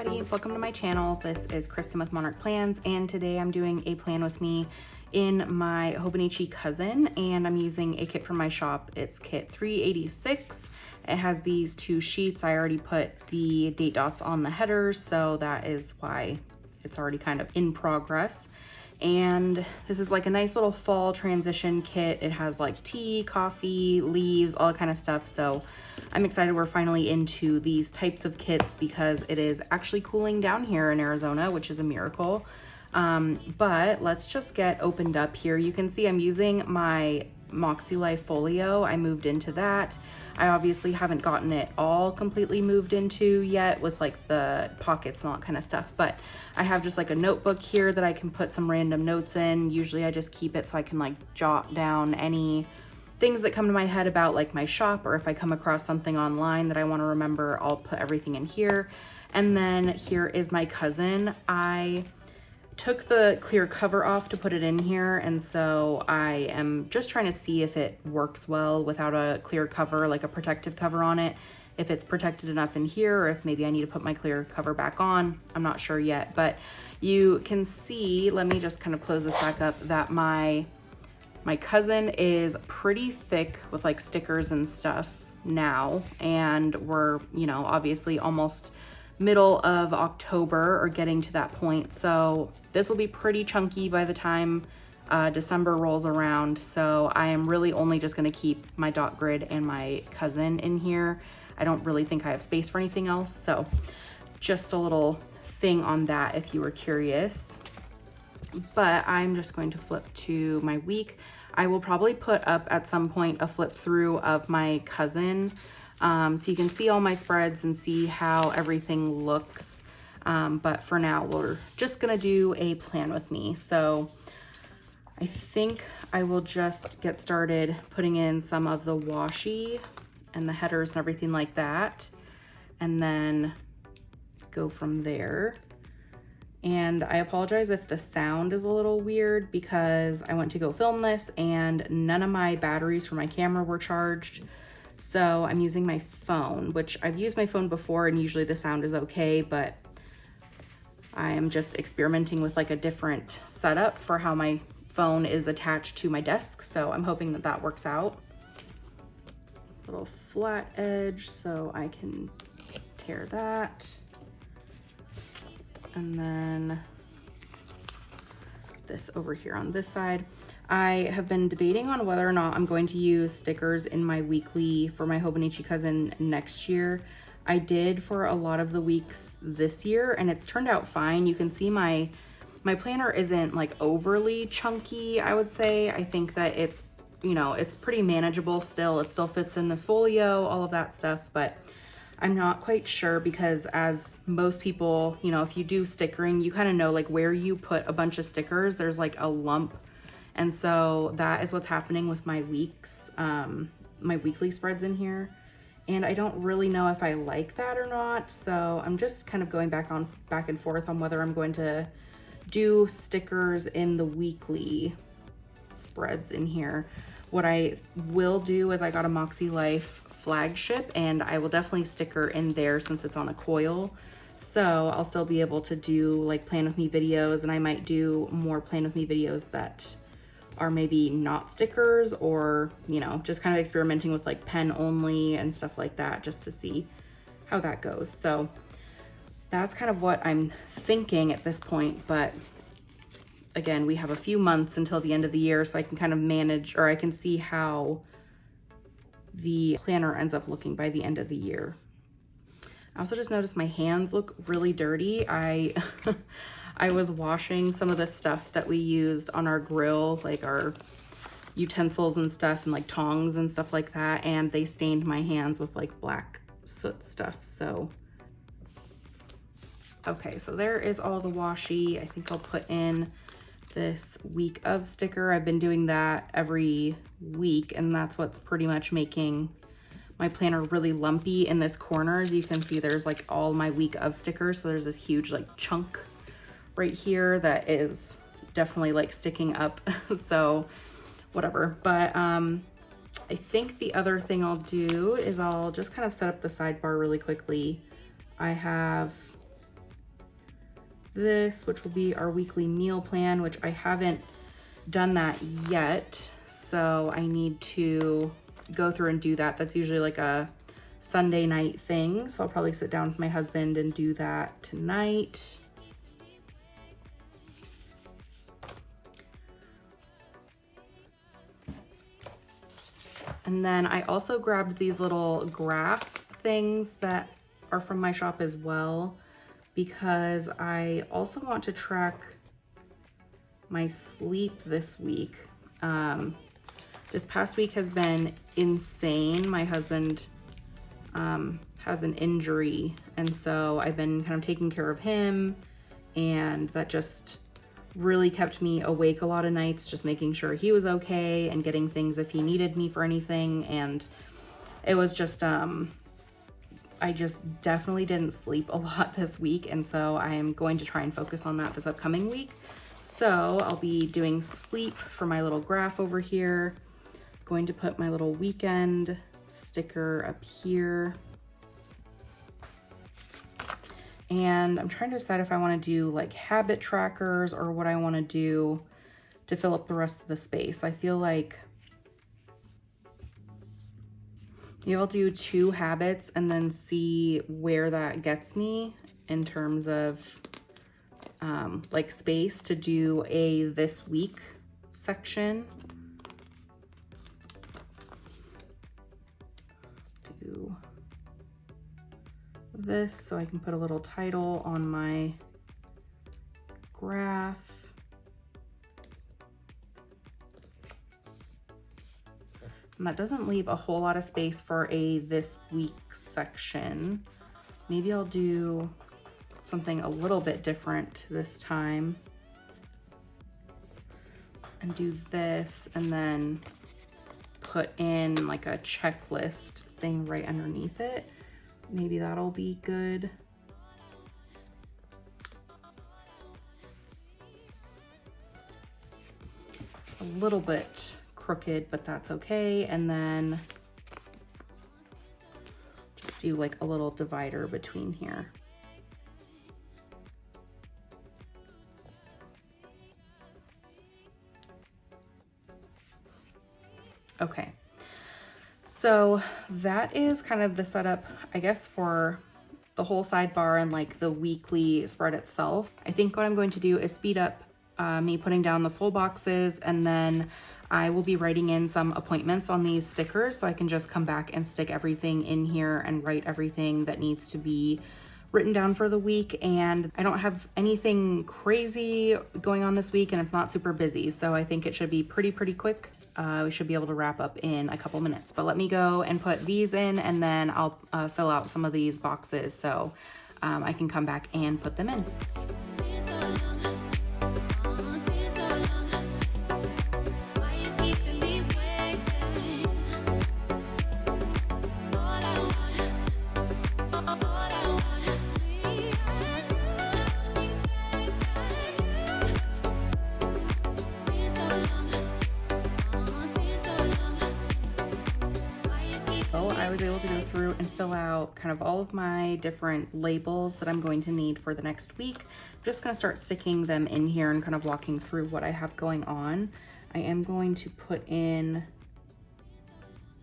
everybody, welcome to my channel. This is Kristen with Monarch Plans, and today I'm doing a plan with me in my Hobonichi cousin, and I'm using a kit from my shop. It's kit 386. It has these two sheets. I already put the date dots on the headers, so that is why it's already kind of in progress. And this is like a nice little fall transition kit. It has like tea, coffee, leaves, all that kind of stuff. So I'm excited we're finally into these types of kits because it is actually cooling down here in Arizona, which is a miracle. But let's just get opened up here. You can see I'm using my Moxie Life folio. I moved into that. I obviously haven't gotten it all completely moved into yet with like the pockets and all that kind of stuff, but I have just like a notebook here that I can put some random notes in. Usually I just keep it so I can like jot down any things that come to my head about like my shop, or if I come across something online that I want to remember, I'll put everything in here. And then here is my cousin. I took the clear cover off to put it in here, and so I am just trying to see if it works well without a clear cover, like a protective cover on it, if it's protected enough in here, or if maybe I need to put my clear cover back on. I'm not sure yet, but you can see, let me just kind of close this back up, that my cousin is pretty thick with like stickers and stuff now, and we're, you know, obviously almost middle of October or getting to that point. So this will be pretty chunky by the time December rolls around. So I am really only just going to keep my dot grid and my cousin in here. I don't really think I have space for anything else. So just a little thing on that if you were curious. But I'm just going to flip to my week. I will probably put up at some point a flip through of my cousin, so you can see all my spreads and see how everything looks. But for now, we're just gonna do a plan with me. So I think I will just get started putting in some of the washi and the headers and everything like that, and then go from there. And I apologize if the sound is a little weird because I went to go film this and none of my batteries for my camera were charged. So I'm using my phone, which I've used my phone before and usually the sound is okay, but I am just experimenting with like a different setup for how my phone is attached to my desk. So I'm hoping that that works out. Little flat edge so I can tear that. And then this over here on this side. I have been debating on whether or not I'm going to use stickers in my weekly for my Hobonichi cousin next year. I did for a lot of the weeks this year and it's turned out fine. You can see my planner isn't like overly chunky, I would say. I think that it's, you know, it's pretty manageable still. It still fits in this folio, all of that stuff, but I'm not quite sure because as most people, you know, if you do stickering, you kind of know like where you put a bunch of stickers, there's like a lump. And so that is what's happening with my weeks, my weekly spreads in here. And I don't really know if I like that or not. So I'm just kind of going back and forth on whether I'm going to do stickers in the weekly spreads in here. What I will do is I got a Moxie Life flagship and I will definitely sticker in there since it's on a coil. So I'll still be able to do like plan with me videos, and I might do more plan with me videos that are maybe not stickers, or, you know, just kind of experimenting with like pen only and stuff like that just to see how that goes. So that's kind of what I'm thinking at this point. But again, we have a few months until the end of the year, so I can kind of manage, or I can see how the planner ends up looking by the end of the year. I also just noticed my hands look really dirty. I was washing some of the stuff that we used on our grill, like our utensils and stuff and like tongs and stuff like that, and they stained my hands with like black soot stuff. So okay, so there is all the washi. I think I'll put in this week of sticker. I've been doing that every week, and that's what's pretty much making my planner really lumpy in this corner. As you can see, there's like all my week of stickers. So there's this huge like chunk right here that is definitely like sticking up. So whatever. But I think the other thing I'll do is I'll just kind of set up the sidebar really quickly. I have this, which will be our weekly meal plan, which I haven't done that yet. So I need to go through and do that. That's usually like a Sunday night thing. So I'll probably sit down with my husband and do that tonight. And then I also grabbed these little graph things that are from my shop as well, because I also want to track my sleep this week. This past week has been insane. My husband has an injury, and so I've been kind of taking care of him, and that just really kept me awake a lot of nights, just making sure he was okay and getting things if he needed me for anything. And it was just I just definitely didn't sleep a lot this week, and so I am going to try and focus on that this upcoming week. So I'll be doing sleep for my little graph over here. Going to put my little weekend sticker up here. And I'm trying to decide if I want to do like habit trackers or what I want to do to fill up the rest of the space. I feel like maybe I'll do 2 habits and then see where that gets me in terms of like space to do a this week section. Do this so I can put a little title on my graph. And that doesn't leave a whole lot of space for a this week section. Maybe I'll do something a little bit different this time and do this and then put in like a checklist thing right underneath it. Maybe that'll be good. It's a little bit crooked, but that's okay. And then just do like a little divider between here. Okay, so that is kind of the setup, I guess, for the whole sidebar and like the weekly spread itself. I think what I'm going to do is speed up me putting down the full boxes, and then I will be writing in some appointments on these stickers so I can just come back and stick everything in here and write everything that needs to be written down for the week. And I don't have anything crazy going on this week, and it's not super busy, so I think it should be pretty quick. We should be able to wrap up in a couple minutes, but let me go and put these in, and then I'll fill out some of these boxes so I can come back and put them in. I was able to go through and fill out kind of all of my different labels that I'm going to need for the next week. I'm just going to start sticking them in here and kind of walking through what I have going on. I am going to put in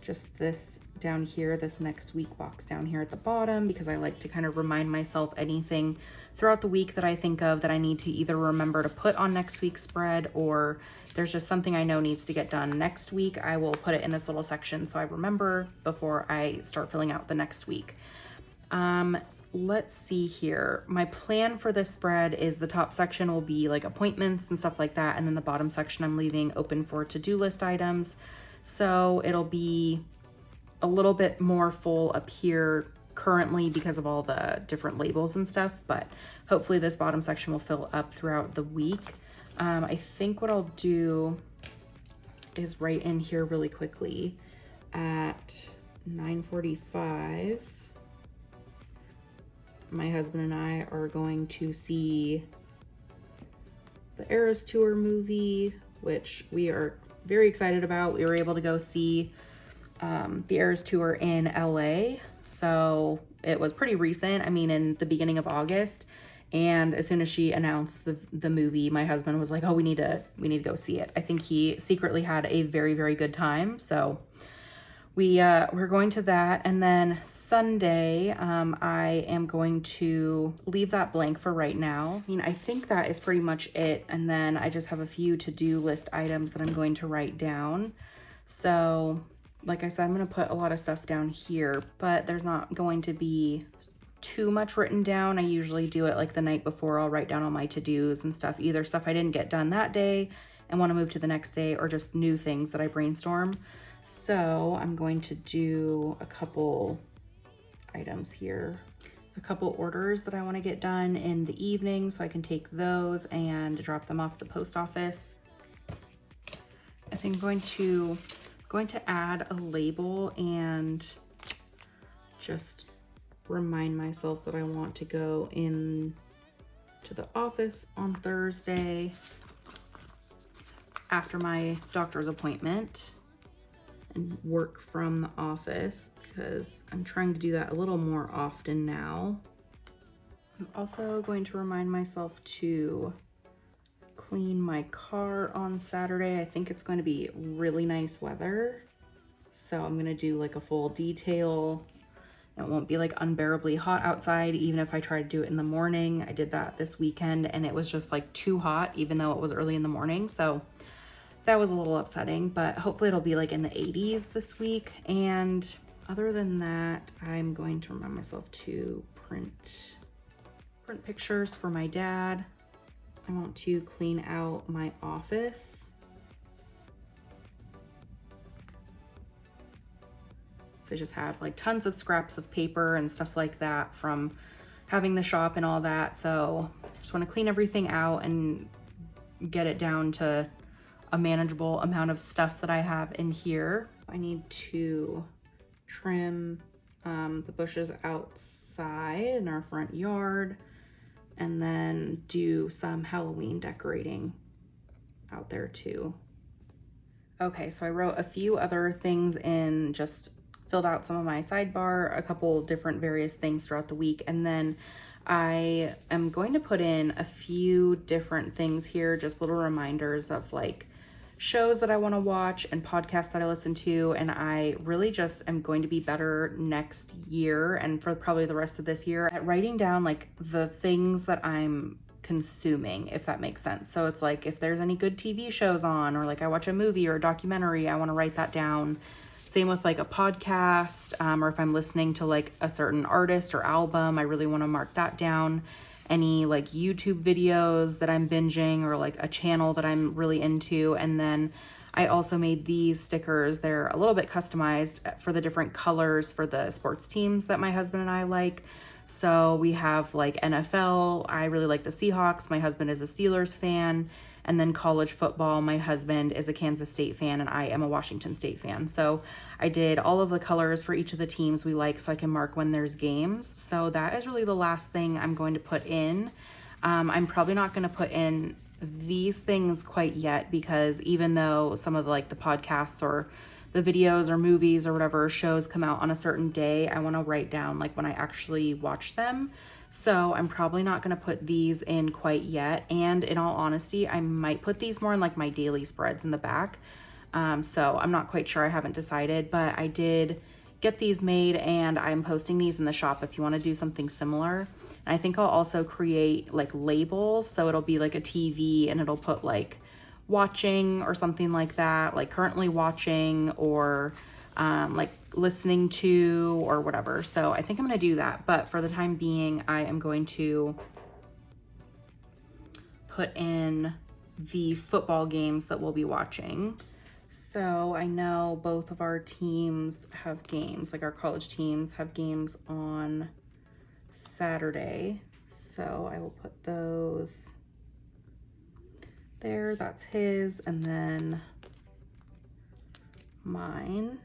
just this down here, this next week box down here at the bottom, because I like to kind of remind myself anything throughout the week that I think of that I need to either remember to put on next week's spread, or there's just something I know needs to get done next week. I will put it in this little section so I remember before I start filling out the next week. Let's see here. My plan for this spread is the top section will be like appointments and stuff like that, and then the bottom section I'm leaving open for to-do list items. So it'll be a little bit more full up here currently because of all the different labels and stuff, but hopefully this bottom section will fill up throughout the week. I think what I'll do is write in here really quickly at 9:45. My husband and I are going to see the Eras Tour movie, which we are very excited about. We were able to go see the Eras Tour in LA, so it was pretty recent. I mean, in the beginning of August, And as soon as she announced the movie, my husband was like, oh, we need to go see it. I think he secretly had a very, very good time. So we're going to that. And then Sunday, I am going to leave that blank for right now. I mean, I think that is pretty much it. And then I just have a few to-do list items that I'm going to write down. So like I said, I'm going to put a lot of stuff down here, but there's not going to be too much written down. I usually do it like the night before. I'll write down all my to-dos and stuff, either stuff I didn't get done that day and want to move to the next day, or just new things that I brainstorm. So I'm going to do a couple items here. A couple orders that I want to get done in the evening so I can take those and drop them off at the post office. I think I'm going to add a label and just remind myself that I want to go in to the office on Thursday after my doctor's appointment and work from the office, because I'm trying to do that a little more often now. I'm also going to remind myself to clean my car on Saturday. I think it's going to be really nice weather, so I'm going to do like a full detail. It won't be like unbearably hot outside, even if I try to do it in the morning. I did that this weekend and it was just like too hot, even though it was early in the morning. So that was a little upsetting, but hopefully it'll be like in the 80s this week. And other than that, I'm going to remind myself to print pictures for my dad. I want to clean out my office. So I just have like tons of scraps of paper and stuff like that from having the shop and all that. So I just want to clean everything out and get it down to a manageable amount of stuff that I have in here. I need to trim the bushes outside in our front yard, and then do some Halloween decorating out there too. Okay, so I wrote a few other things in, just filled out some of my sidebar, a couple different various things throughout the week, and then I am going to put in a few different things here, just little reminders of like shows that I want to watch and podcasts that I listen to. And I really just am going to be better next year and for probably the rest of this year at writing down like the things that I'm consuming, if that makes sense. So it's like if there's any good TV shows on, or like I watch a movie or a documentary, I want to write that down. Same with like a podcast, or if I'm listening to like a certain artist or album, I really want to mark that down. Any like YouTube videos that I'm binging, or like a channel that I'm really into. And then I also made these stickers. They're a little bit customized for the different colors for the sports teams that my husband and I like. So we have like NFL. I really like the Seahawks. My husband is a Steelers fan. And then college football, my husband is a Kansas State fan and I am a Washington State fan. So I did all of the colors for each of the teams we like so I can mark when there's games. So that is really the last thing I'm going to put in. I'm probably not going to put in these things quite yet, because even though some of the podcasts or the videos or movies or whatever shows come out on a certain day, I want to write down like when I actually watch them. So I'm probably not going to put these in quite yet. And in all honesty, I might put these more in like my daily spreads in the back. So I'm not quite sure. I haven't decided, but I did get these made and I'm posting these in the shop if you want to do something similar. And I think I'll also create like labels. So it'll be like a TV and it'll put like watching or something like that, like currently watching, or like listening to, or whatever. So I think I'm going to do that. But for the time being, I am going to put in the football games that we'll be watching. So I know both of our teams have games, like our college teams have games on Saturday. So I will put those there. That's his, and then mine.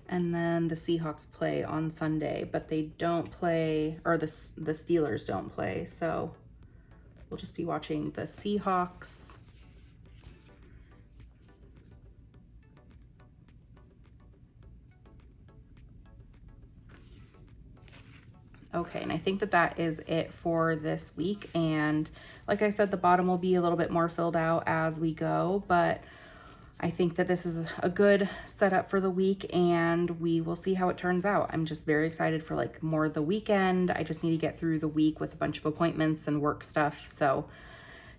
And then the Seahawks play on Sunday, but they don't play, or the Steelers don't play. So we'll just be watching the Seahawks. Okay, and I think that that is it for this week. And like I said, the bottom will be a little bit more filled out as we go, but I think that this is a good setup for the week, and we will see how it turns out. I'm just very excited for like more of the weekend. I just need to get through the week with a bunch of appointments and work stuff. So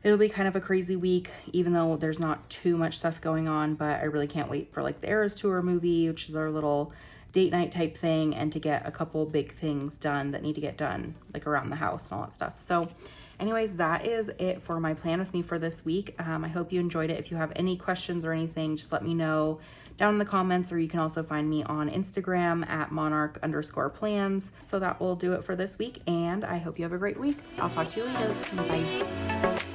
it'll be kind of a crazy week, even though there's not too much stuff going on, but I really can't wait for like the Eras Tour movie, which is our little date night type thing, and to get a couple big things done that need to get done like around the house and all that stuff. So anyways, that is it for my plan with me for this week. I hope you enjoyed it. If you have any questions or anything, just let me know down in the comments, or you can also find me on Instagram at monarch_plans. So that will do it for this week, and I hope you have a great week. I'll talk to you later. Bye.